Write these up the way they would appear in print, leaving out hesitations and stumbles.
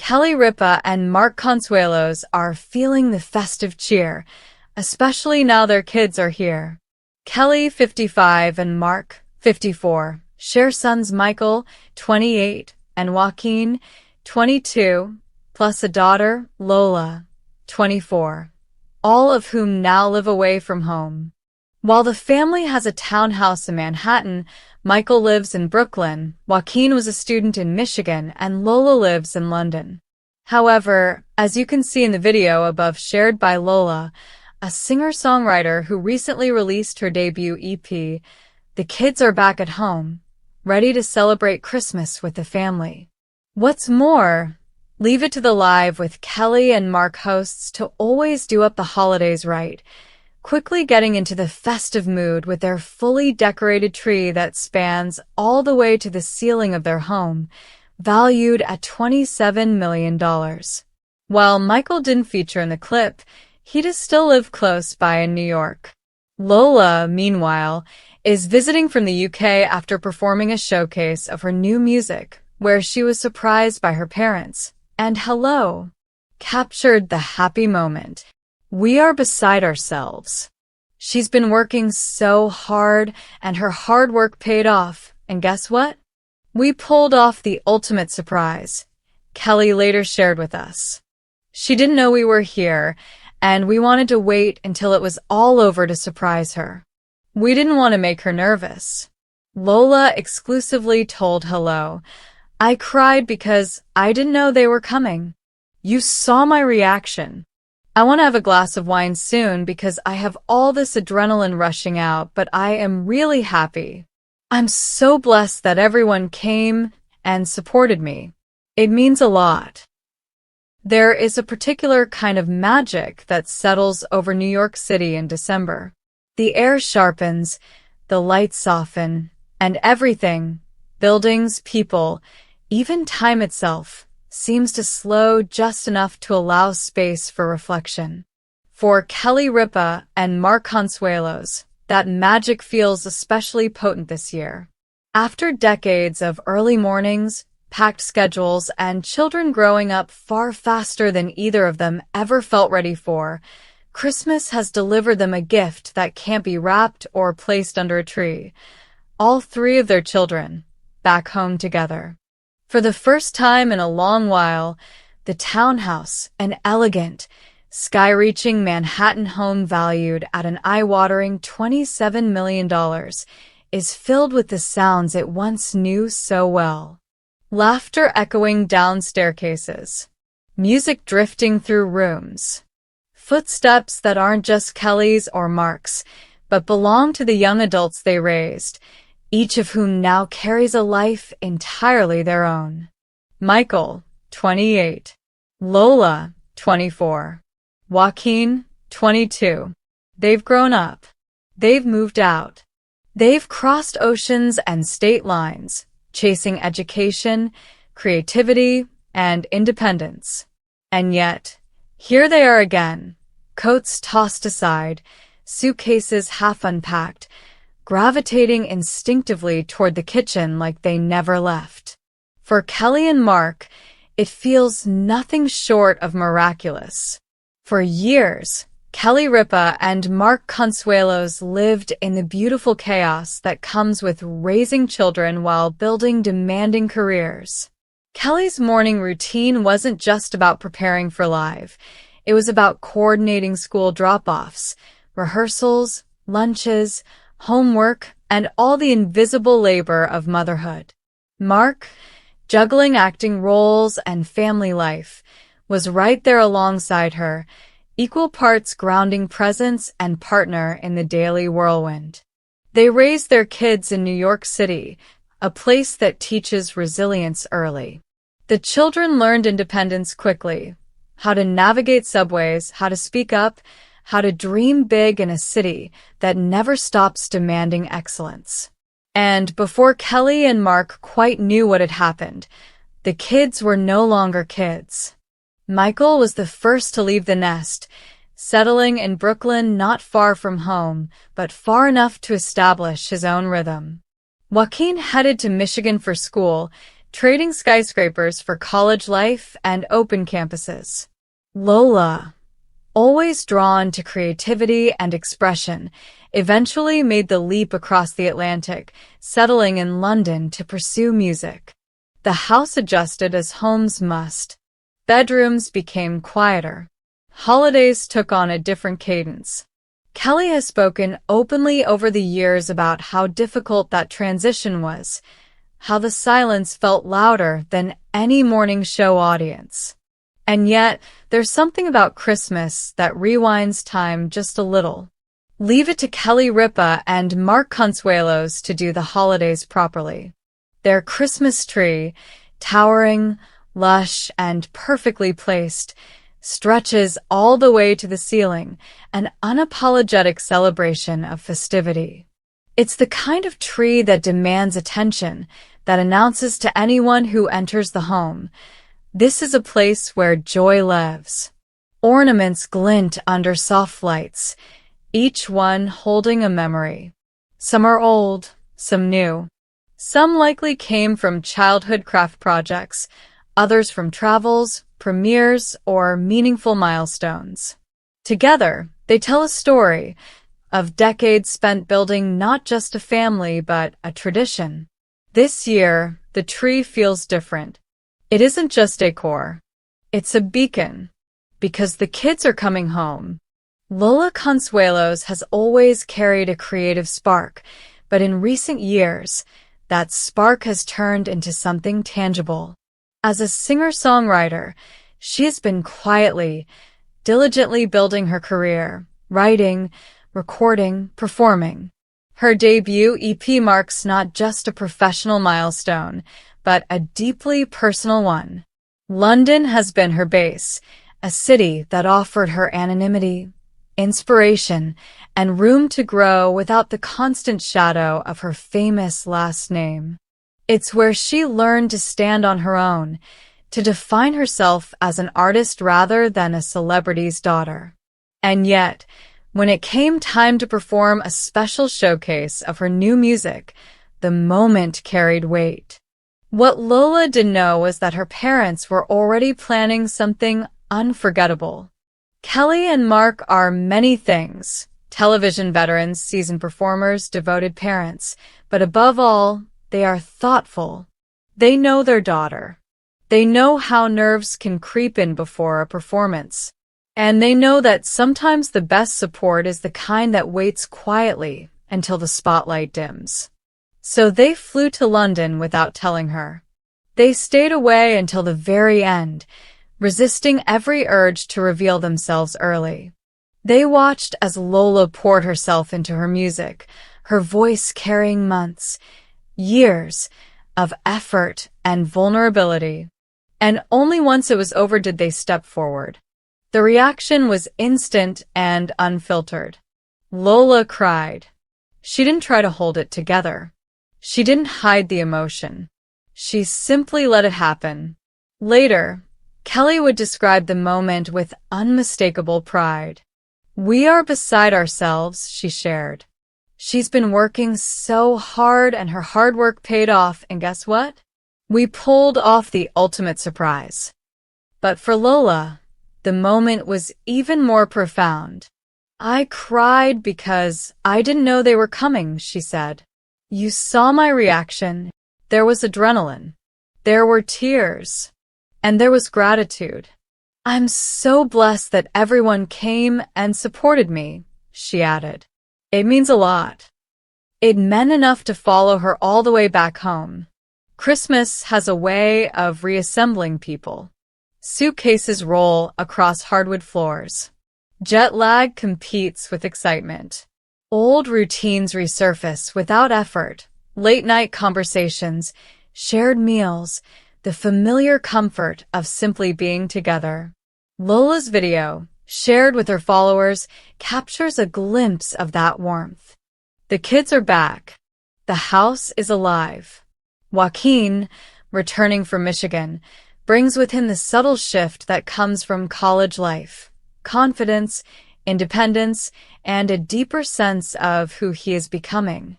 Kelly Ripa and Mark Consuelos are feeling the festive cheer, especially now their kids are here. Kelly, 55, and Mark, 54, share sons Michael, 28, and Joaquin, 22, plus a daughter, Lola, 24, all of whom now live away from home. While the family has a townhouse in Manhattan, Michael lives in Brooklyn, Joaquin was a student in Michigan, and Lola lives in London. However, as you can see in the video above shared by Lola, a singer-songwriter who recently released her debut EP, the kids are back at home, ready to celebrate Christmas with the family. What's more, Leave It to the Live with Kelly and Mark hosts to always do up the holidays right, quickly getting into the festive mood with their fully decorated tree that spans all the way to the ceiling of their home, valued at $27 million. While Michael didn't feature in the clip, he does still live close by in New York. Lola, meanwhile, is visiting from the UK after performing a showcase of her new music, where she was surprised by her parents, and Hello captured the happy moment. We are beside ourselves. She's been working so hard, and her hard work paid off, and guess what? We pulled off the ultimate surprise, Kelly later shared with us. She didn't know we were here, and we wanted to wait until it was all over to surprise her. We didn't want to make her nervous. Lola exclusively told Hello, I cried because I didn't know they were coming. You saw my reaction. I want to have a glass of wine soon because I have all this adrenaline rushing out, but I am really happy. I'm so blessed that everyone came and supported me. It means a lot. There is a particular kind of magic that settles over New York City in December. The air sharpens, the lights soften, and everything, buildings, people, even time itself, seems to slow just enough to allow space for reflection. For Kelly Ripa and Mark Consuelos, that magic feels especially potent this year. After decades of early mornings, packed schedules, and children growing up far faster than either of them ever felt ready for, Christmas has delivered them a gift that can't be wrapped or placed under a tree. All three of their children, back home together. For the first time in a long while, the townhouse, an elegant, sky-reaching Manhattan home valued at an eye-watering $27 million, is filled with the sounds it once knew so well. Laughter echoing down staircases, music drifting through rooms, footsteps that aren't just Kelly's or Mark's, but belong to the young adults they raised, each of whom now carries a life entirely their own. Michael, 28. Lola, 24. Joaquin, 22. They've grown up. They've moved out. They've crossed oceans and state lines, chasing education, creativity, and independence. And yet, here they are again, coats tossed aside, suitcases half unpacked, gravitating instinctively toward the kitchen like they never left. For Kelly and Mark, it feels nothing short of miraculous. For years, Kelly Ripa and Mark Consuelos lived in the beautiful chaos that comes with raising children while building demanding careers. Kelly's morning routine wasn't just about preparing for live. It was about coordinating school drop-offs, rehearsals, lunches, homework, and all the invisible labor of motherhood. Mark, juggling acting roles and family life, was right there alongside her, equal parts grounding presence and partner in the daily whirlwind. They raised their kids in New York City, a place that teaches resilience early. The children learned independence quickly, how to navigate subways, how to speak up, how to dream big in a city that never stops demanding excellence. And before Kelly and Mark quite knew what had happened, the kids were no longer kids. Michael was the first to leave the nest, settling in Brooklyn not far from home, but far enough to establish his own rhythm. Joaquin headed to Michigan for school, trading skyscrapers for college life and open campuses. Lola, always drawn to creativity and expression, eventually made the leap across the Atlantic, settling in London to pursue music. The house adjusted as homes must. Bedrooms became quieter. Holidays took on a different cadence. Kelly has spoken openly over the years about how difficult that transition was, how the silence felt louder than any morning show audience. And yet, there's something about Christmas that rewinds time just a little. Leave it to Kelly Ripa and Mark Consuelos to do the holidays properly. Their Christmas tree, towering, lush, and perfectly placed, stretches all the way to the ceiling, an unapologetic celebration of festivity. It's the kind of tree that demands attention, that announces to anyone who enters the home, "This is a place where joy lives." Ornaments glint under soft lights, each one holding a memory. Some are old, some new. Some likely came from childhood craft projects, others from travels, premieres, or meaningful milestones. Together, they tell a story of decades spent building not just a family but a tradition. This year, the tree feels different. It isn't just decor. It's a beacon. Because the kids are coming home. Lola Consuelos has always carried a creative spark, but in recent years, that spark has turned into something tangible. As a singer-songwriter, she has been quietly, diligently building her career, writing, recording, performing. Her debut EP marks not just a professional milestone, but a deeply personal one. London has been her base, a city that offered her anonymity, inspiration, and room to grow without the constant shadow of her famous last name. It's where she learned to stand on her own, to define herself as an artist rather than a celebrity's daughter. And yet, when it came time to perform a special showcase of her new music, the moment carried weight. What Lola didn't know was that her parents were already planning something unforgettable. Kelly and Mark are many things: television veterans, seasoned performers, devoted parents, but above all, they are thoughtful. They know their daughter. They know how nerves can creep in before a performance. And they know that sometimes the best support is the kind that waits quietly until the spotlight dims. So they flew to London without telling her. They stayed away until the very end, resisting every urge to reveal themselves early. They watched as Lola poured herself into her music, her voice carrying months, years of effort and vulnerability. And only once it was over did they step forward. The reaction was instant and unfiltered. Lola cried. She didn't try to hold it together. She didn't hide the emotion. She simply let it happen. Later, Kelly would describe the moment with unmistakable pride. "We are beside ourselves," she shared. "She's been working so hard and her hard work paid off, and guess what? We pulled off the ultimate surprise." But for Lola, the moment was even more profound. "I cried because I didn't know they were coming," she said. "You saw my reaction. There was adrenaline. There were tears. And there was gratitude. I'm so blessed that everyone came and supported me," she added. "It means a lot." It meant enough to follow her all the way back home. Christmas has a way of reassembling people. Suitcases roll across hardwood floors. Jet lag competes with excitement. Old routines resurface without effort. Late-night conversations, shared meals, the familiar comfort of simply being together. Lola's video, shared with her followers, captures a glimpse of that warmth. The kids are back. The house is alive. Joaquin, returning from Michigan, brings with him the subtle shift that comes from college life: confidence, independence, and a deeper sense of who he is becoming.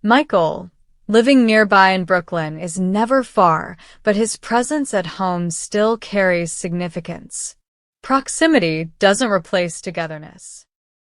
Michael, Living nearby in Brooklyn is never far, but his presence at home still carries significance. Proximity doesn't replace togetherness.